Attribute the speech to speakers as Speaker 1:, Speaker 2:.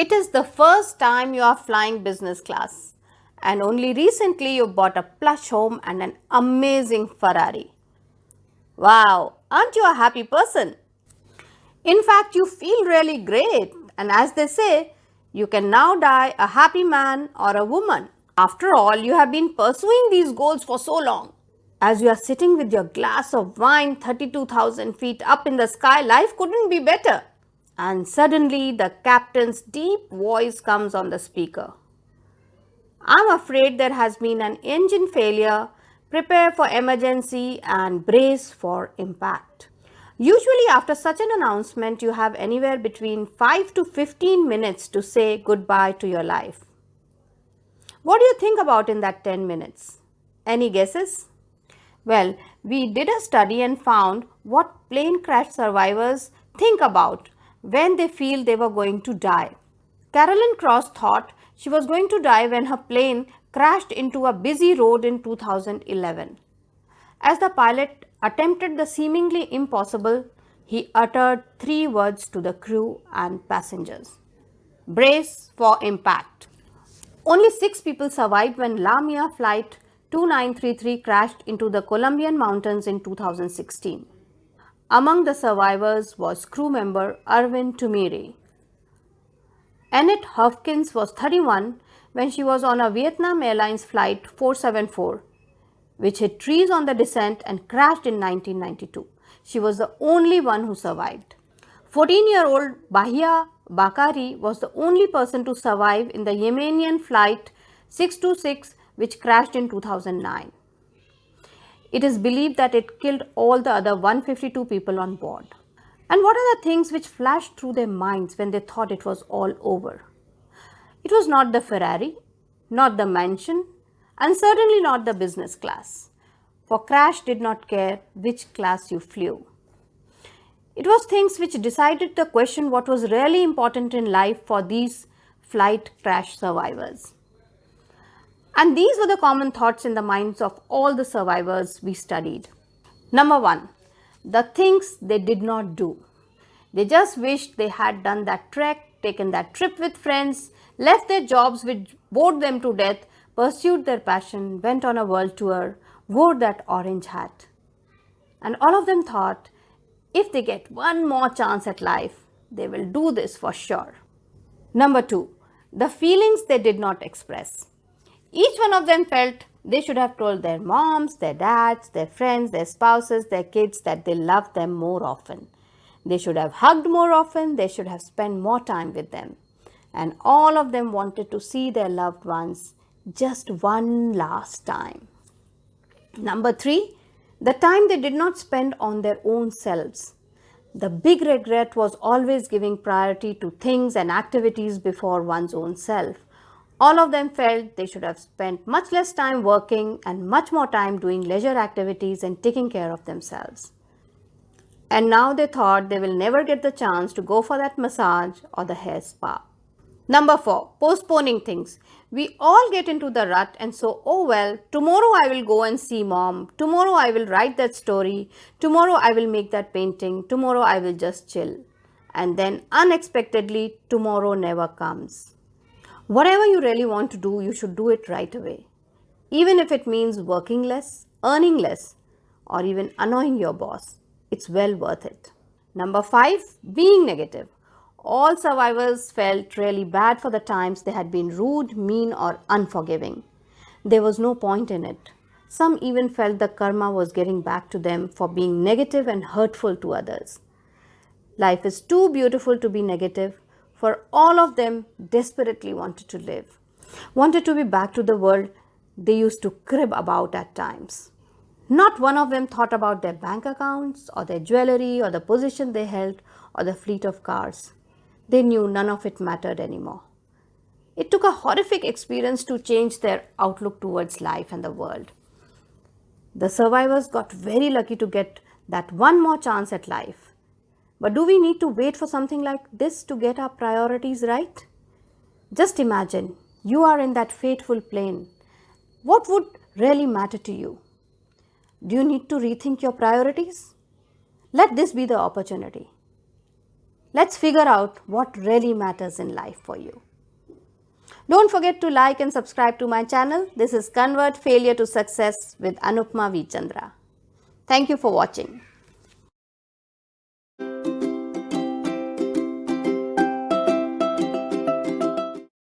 Speaker 1: It is the first time you are flying business class, and only recently you bought a plush home and an amazing Ferrari. Wow, aren't you a happy person? In fact, you feel really great, and as they say, you can now die a happy man or a woman. After all, you have been pursuing these goals for so long. As you are sitting with your glass of wine 32,000 feet up in the sky, life couldn't be better. And suddenly, the captain's deep voice comes on the speaker. I'm afraid there has been an engine failure. Prepare for emergency and brace for impact. Usually, after such an announcement, you have anywhere between 5 to 15 minutes to say goodbye to your life. What do you think about in that 10 minutes? Any guesses? Well, we did a study and found what plane crash survivors think about when they feel they were going to die. Carolyn Cross thought she was going to die when her plane crashed into a busy road in 2011. As the pilot attempted the seemingly impossible, he uttered 3 words to the crew and passengers: brace for impact. Only 6 people survived when Lamia Flight 2933 crashed into the Colombian mountains in 2016. Among the survivors was crew member Erwin Tumiri. Annette Hopkins was 31 when she was on a Vietnam Airlines Flight 474, which hit trees on the descent and crashed in 1992. She was the only one who survived. 14-year-old Bahia Bakari was the only person to survive in the Yemenian Flight 626, which crashed in 2009. It is believed that it killed all the other 152 people on board. And what are the things which flashed through their minds when they thought it was all over? It was not the Ferrari, not the mansion, and certainly not the business class, for crash did not care which class you flew. It was things which decided the question what was really important in life for these flight crash survivors. And these were the common thoughts in the minds of all the survivors we studied. Number 1, the things they did not do. They just wished they had done that trek, taken that trip with friends, left their jobs which bored them to death, pursued their passion, went on a world tour, wore that orange hat. And all of them thought, if they get one more chance at life, they will do this for sure. Number 2, the feelings they did not express. Each one of them felt they should have told their moms, their dads, their friends, their spouses, their kids that they loved them more often. They should have hugged more often, they should have spent more time with them. And all of them wanted to see their loved ones just one last time. Number 3, the time they did not spend on their own selves. The big regret was always giving priority to things and activities before one's own self. All of them felt they should have spent much less time working and much more time doing leisure activities and taking care of themselves. And now they thought they will never get the chance to go for that massage or the hair spa. Number 4, postponing things. We all get into the rut and so, oh well, tomorrow I will go and see mom, tomorrow I will write that story, tomorrow I will make that painting, tomorrow I will just chill. And then unexpectedly, tomorrow never comes. Whatever you really want to do, you should do it right away. Even if it means working less, earning less, or even annoying your boss, it's well worth it. Number 5, being negative. All survivors felt really bad for the times they had been rude, mean, or unforgiving. There was no point in it. Some even felt the karma was getting back to them for being negative and hurtful to others. Life is too beautiful to be negative, for all of them desperately wanted to live, wanted to be back to the world they used to crib about at times. Not one of them thought about their bank accounts or their jewelry or the position they held or the fleet of cars. They knew none of it mattered anymore. It took a horrific experience to change their outlook towards life and the world. The survivors got very lucky to get that one more chance at life. But do we need to wait for something like this to get our priorities right? Just imagine you are in that fateful plane. What would really matter to you? Do you need to rethink your priorities? Let this be the opportunity. Let's figure out what really matters in life for you. Don't forget to like and subscribe to my channel. This is Convert Failure to Success with Anupma V. Chandra. Thank you for watching.